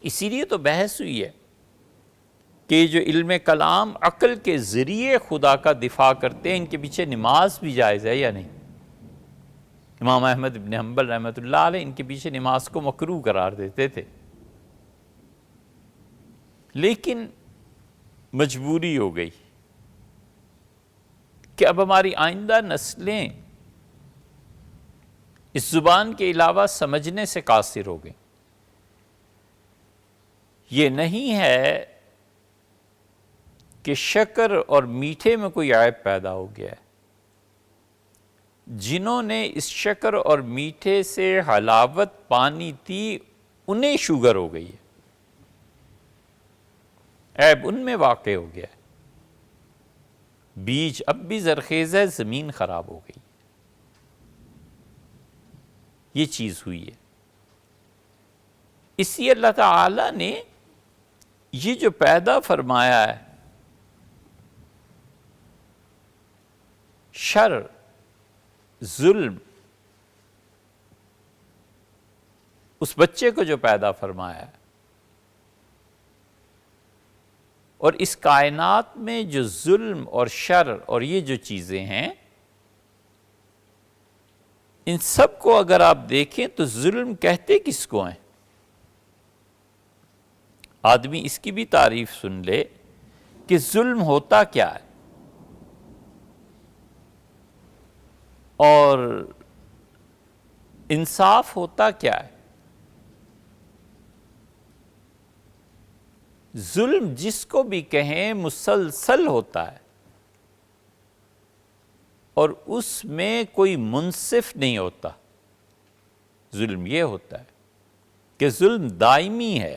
اسی لیے تو بحث ہوئی ہے کہ جو علم کلام عقل کے ذریعے خدا کا دفاع کرتے ہیں ان کے پیچھے نماز بھی جائز ہے یا نہیں۔ امام احمد بن حنبل رحمۃ اللہ علیہ ان کے پیچھے نماز کو مکروہ قرار دیتے تھے، لیکن مجبوری ہو گئی کہ اب ہماری آئندہ نسلیں اس زبان کے علاوہ سمجھنے سے قاصر ہو گئیں۔ یہ نہیں ہے کہ شکر اور میٹھے میں کوئی عیب پیدا ہو گیا ہے، جنہوں نے اس شکر اور میٹھے سے حلاوت پانی تھی انہیں شوگر ہو گئی ہے، عیب ان میں واقع ہو گیا ہے۔ بیج اب بھی زرخیز ہے، زمین خراب ہو گئی، یہ چیز ہوئی ہے۔ اس لیے اللہ تعالی نے یہ جو پیدا فرمایا ہے شر، ظلم، اس بچے کو جو پیدا فرمایا ہے، اور اس کائنات میں جو ظلم اور شر اور یہ جو چیزیں ہیں، ان سب کو اگر آپ دیکھیں تو ظلم کہتے کس کو ہیں؟ آدمی اس کی بھی تعریف سن لے کہ ظلم ہوتا کیا ہے، اور انصاف ہوتا کیا ہے۔ ظلم جس کو بھی کہیں مسلسل ہوتا ہے، اور اس میں کوئی منصف نہیں ہوتا۔ ظلم یہ ہوتا ہے کہ ظلم دائمی ہے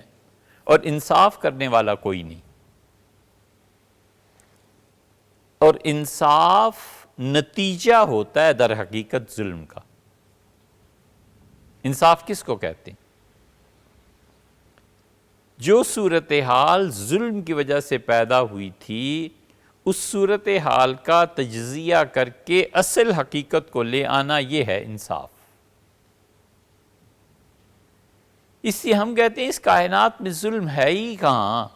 اور انصاف کرنے والا کوئی نہیں، اور انصاف نتیجہ ہوتا ہے در حقیقت ظلم کا۔ انصاف کس کو کہتے ہیں؟ جو صورتحال ظلم کی وجہ سے پیدا ہوئی تھی، اس صورتحال کا تجزیہ کر کے اصل حقیقت کو لے آنا، یہ ہے انصاف۔ اس لیے ہم کہتے ہیں اس کائنات میں ظلم ہے ہی کہاں،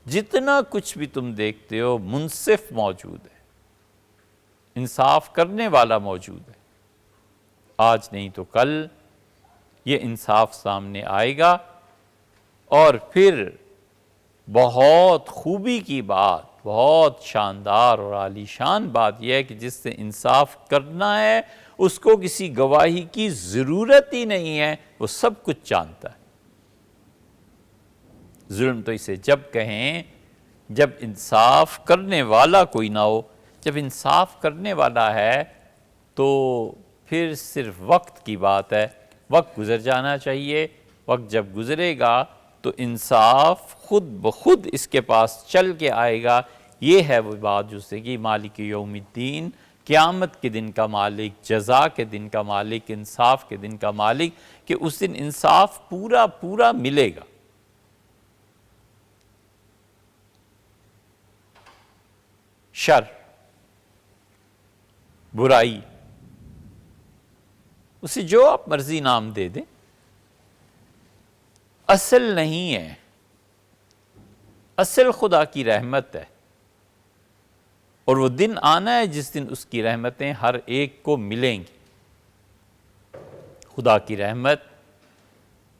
جتنا کچھ بھی تم دیکھتے ہو منصف موجود ہے، انصاف کرنے والا موجود ہے۔ آج نہیں تو کل یہ انصاف سامنے آئے گا، اور پھر بہت خوبی کی بات، بہت شاندار اور عالی شان بات یہ ہے کہ جس سے انصاف کرنا ہے اس کو کسی گواہی کی ضرورت ہی نہیں ہے، وہ سب کچھ جانتا ہے۔ ظلم تو اسے جب کہیں جب انصاف کرنے والا کوئی نہ ہو۔ جب انصاف کرنے والا ہے تو پھر صرف وقت کی بات ہے، وقت گزر جانا چاہیے۔ وقت جب گزرے گا تو انصاف خود بخود اس کے پاس چل کے آئے گا۔ یہ ہے وہ بات جو سے کہ مالک یوم الدین، قیامت کے دن کا مالک، جزا کے دن کا مالک، انصاف کے دن کا مالک، کہ اس دن انصاف پورا پورا ملے گا۔ شر، برائی، اسے جو آپ مرضی نام دے دیں، اصل نہیں ہے، اصل خدا کی رحمت ہے، اور وہ دن آنا ہے جس دن اس کی رحمتیں ہر ایک کو ملیں گی۔ خدا کی رحمت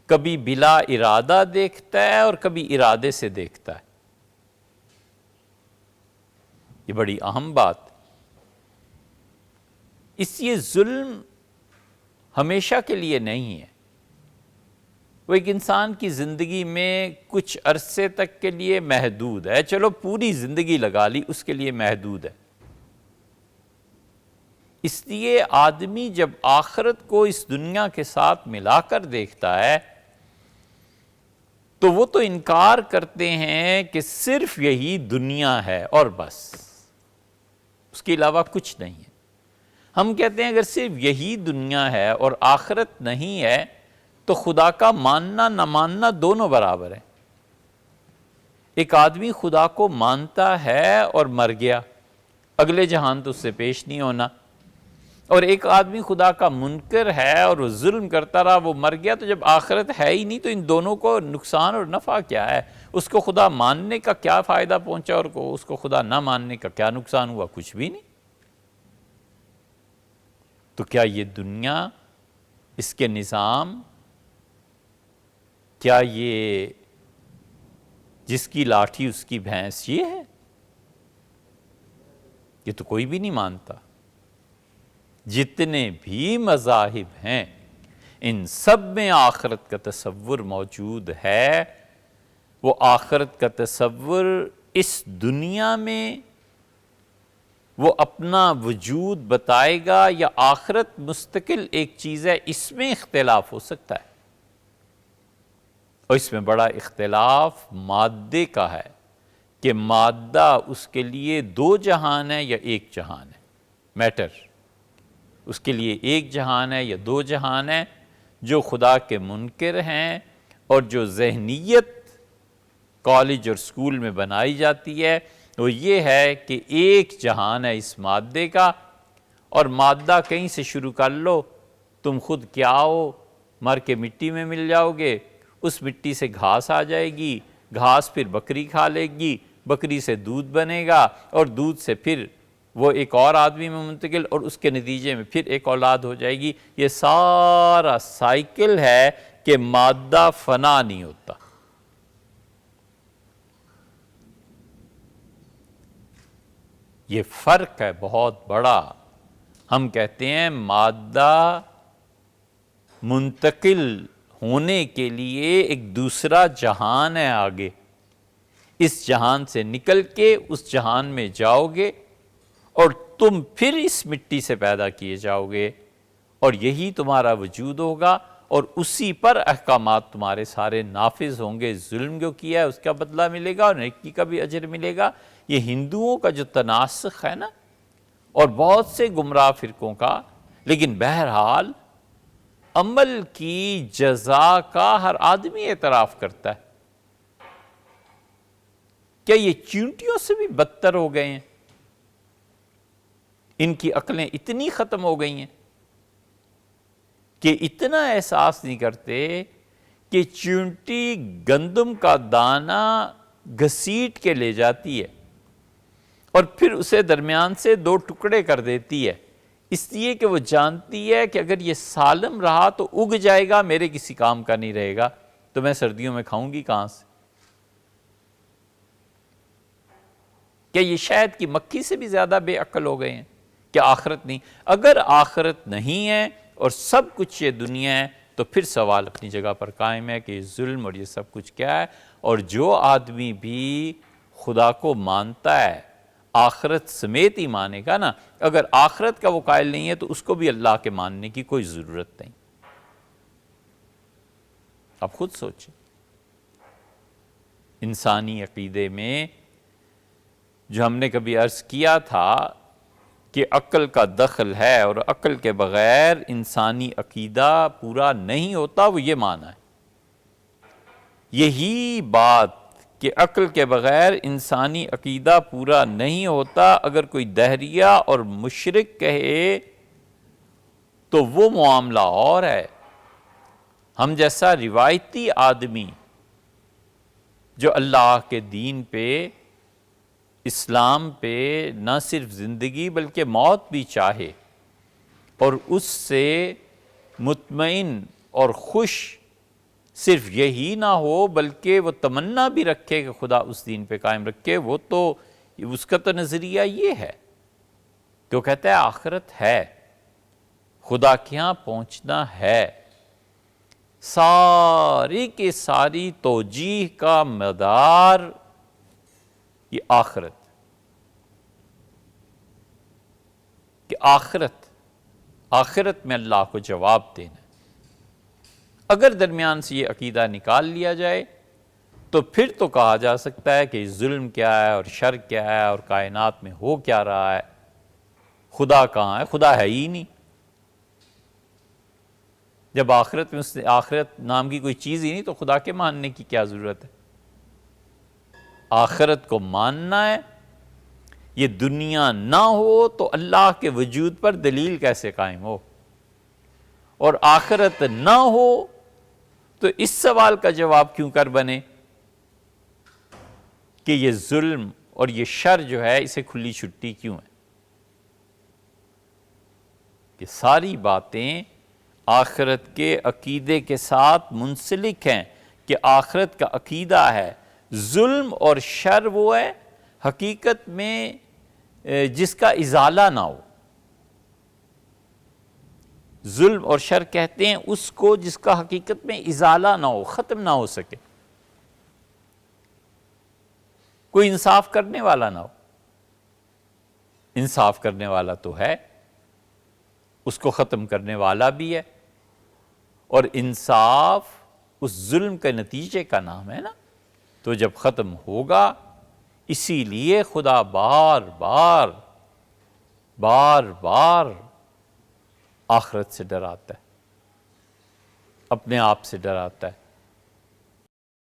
کبھی بلا ارادہ دیکھتا ہے اور کبھی ارادے سے دیکھتا ہے، یہ بڑی اہم بات۔ اس لیے ظلم ہمیشہ کے لیے نہیں ہے، وہ ایک انسان کی زندگی میں کچھ عرصے تک کے لیے محدود ہے، چلو پوری زندگی لگا لی، اس کے لیے محدود ہے۔ اس لیے آدمی جب آخرت کو اس دنیا کے ساتھ ملا کر دیکھتا ہے تو وہ تو انکار کرتے ہیں کہ صرف یہی دنیا ہے اور بس، اس کے علاوہ کچھ نہیں ہے۔ ہم کہتے ہیں اگر صرف یہی دنیا ہے اور آخرت نہیں ہے تو خدا کا ماننا نہ ماننا دونوں برابر ہیں۔ ایک آدمی خدا کو مانتا ہے اور مر گیا، اگلے جہان تو اس سے پیش نہیں ہونا۔ اور ایک آدمی خدا کا منکر ہے اور وہ ظلم کرتا رہا، وہ مر گیا، تو جب آخرت ہے ہی نہیں تو ان دونوں کو نقصان اور نفع کیا ہے؟ اس کو خدا ماننے کا کیا فائدہ پہنچا اور اس کو خدا نہ ماننے کا کیا نقصان ہوا؟ کچھ بھی نہیں۔ تو کیا یہ دنیا، اس کے نظام، کیا یہ جس کی لاٹھی اس کی بھینس یہ ہے؟ یہ تو کوئی بھی نہیں مانتا۔ جتنے بھی مذاہب ہیں ان سب میں آخرت کا تصور موجود ہے۔ وہ آخرت کا تصور اس دنیا میں وہ اپنا وجود بتائے گا، یا آخرت مستقل ایک چیز ہے، اس میں اختلاف ہو سکتا ہے۔ اور اس میں بڑا اختلاف مادے کا ہے کہ مادہ اس کے لیے دو جہان ہے یا ایک جہان ہے۔ میٹر اس کے لیے ایک جہان ہے یا دو جہان ہے۔ جو خدا کے منکر ہیں اور جو ذہنیت کالج اور سکول میں بنائی جاتی ہے وہ یہ ہے کہ ایک جہان ہے اس مادے کا، اور مادہ کہیں سے شروع کر لو، تم خود کیا ہو، مر کے مٹی میں مل جاؤ گے، اس مٹی سے گھاس آ جائے گی، گھاس پھر بکری کھا لے گی، بکری سے دودھ بنے گا، اور دودھ سے پھر وہ ایک اور آدمی میں منتقل، اور اس کے نتیجے میں پھر ایک اولاد ہو جائے گی۔ یہ سارا سائیکل ہے کہ مادہ فنا نہیں ہوتا۔ یہ فرق ہے بہت بڑا۔ ہم کہتے ہیں مادہ منتقل ہونے کے لیے ایک دوسرا جہان ہے آگے، اس جہان سے نکل کے اس جہان میں جاؤ گے اور تم پھر اس مٹی سے پیدا کیے جاؤ گے، اور یہی تمہارا وجود ہوگا، اور اسی پر احکامات تمہارے سارے نافذ ہوں گے۔ ظلم جو کیا ہے اس کا بدلہ ملے گا اور نیکی کا بھی اجر ملے گا۔ یہ ہندوؤں کا جو تناسخ ہے نا، اور بہت سے گمراہ فرقوں کا، لیکن بہرحال عمل کی جزا کا ہر آدمی اعتراف کرتا ہے۔ کیا یہ چیونٹیوں سے بھی بدتر ہو گئے ہیں؟ ان کی عقلیں اتنی ختم ہو گئی ہیں کہ اتنا احساس نہیں کرتے کہ چیونٹی گندم کا دانہ گھسیٹ کے لے جاتی ہے اور پھر اسے درمیان سے دو ٹکڑے کر دیتی ہے، اس لیے کہ وہ جانتی ہے کہ اگر یہ سالم رہا تو اگ جائے گا، میرے کسی کام کا نہیں رہے گا، تو میں سردیوں میں کھاؤں گی کہاں سے؟ کیا یہ شہد کی مکھی سے بھی زیادہ بے عقل ہو گئے ہیں کہ آخرت نہیں؟ اگر آخرت نہیں ہے اور سب کچھ یہ دنیا ہے تو پھر سوال اپنی جگہ پر قائم ہے کہ یہ ظلم اور یہ سب کچھ کیا ہے۔ اور جو آدمی بھی خدا کو مانتا ہے آخرت سمیت ہی مانے گا نا، اگر آخرت کا وہ قائل نہیں ہے تو اس کو بھی اللہ کے ماننے کی کوئی ضرورت نہیں۔ اب خود سوچیں، انسانی عقیدے میں جو ہم نے کبھی عرض کیا تھا کہ عقل کا دخل ہے اور عقل کے بغیر انسانی عقیدہ پورا نہیں ہوتا، وہ یہ مانا ہے۔ یہی بات کہ عقل کے بغیر انسانی عقیدہ پورا نہیں ہوتا، اگر کوئی دہریہ اور مشرک کہے تو وہ معاملہ اور ہے۔ ہم جیسا روایتی آدمی جو اللہ کے دین پہ، اسلام پہ نہ صرف زندگی بلکہ موت بھی چاہے اور اس سے مطمئن اور خوش صرف یہی نہ ہو بلکہ وہ تمنا بھی رکھے کہ خدا اس دین پہ قائم رکھے، وہ تو اس کا تو نظریہ یہ ہے کہ وہ کہتا ہے آخرت ہے، خدا کے ہاں پہنچنا ہے۔ ساری کی ساری توجیہ کا مدار یہ آخرت، کہ آخرت میں اللہ کو جواب دینا۔ اگر درمیان سے یہ عقیدہ نکال لیا جائے تو پھر تو کہا جا سکتا ہے کہ ظلم کیا ہے اور شر کیا ہے اور کائنات میں ہو کیا رہا ہے، خدا کہاں ہے؟ خدا ہے ہی نہیں۔ جب آخرت میں آخرت نام کی کوئی چیز ہی نہیں تو خدا کے ماننے کی کیا ضرورت ہے؟ آخرت کو ماننا ہے، یہ دنیا نہ ہو تو اللہ کے وجود پر دلیل کیسے قائم ہو، اور آخرت نہ ہو تو اس سوال کا جواب کیوں کر بنے کہ یہ ظلم اور یہ شر جو ہے اسے کھلی چھٹی کیوں ہے؟ کہ ساری باتیں آخرت کے عقیدے کے ساتھ منسلک ہیں، کہ آخرت کا عقیدہ ہے ظلم اور شر وہ ہے حقیقت میں جس کا ازالہ نہ ہو۔ ظلم اور شر کہتے ہیں اس کو جس کا حقیقت میں ازالہ نہ ہو، ختم نہ ہو سکے، کوئی انصاف کرنے والا نہ ہو۔ انصاف کرنے والا تو ہے، اس کو ختم کرنے والا بھی ہے، اور انصاف اس ظلم کے نتیجے کا نام ہے نا، تو جب ختم ہوگا، اسی لیے خدا بار بار آخرت سے ڈراتا ہے، اپنے آپ سے ڈراتا ہے۔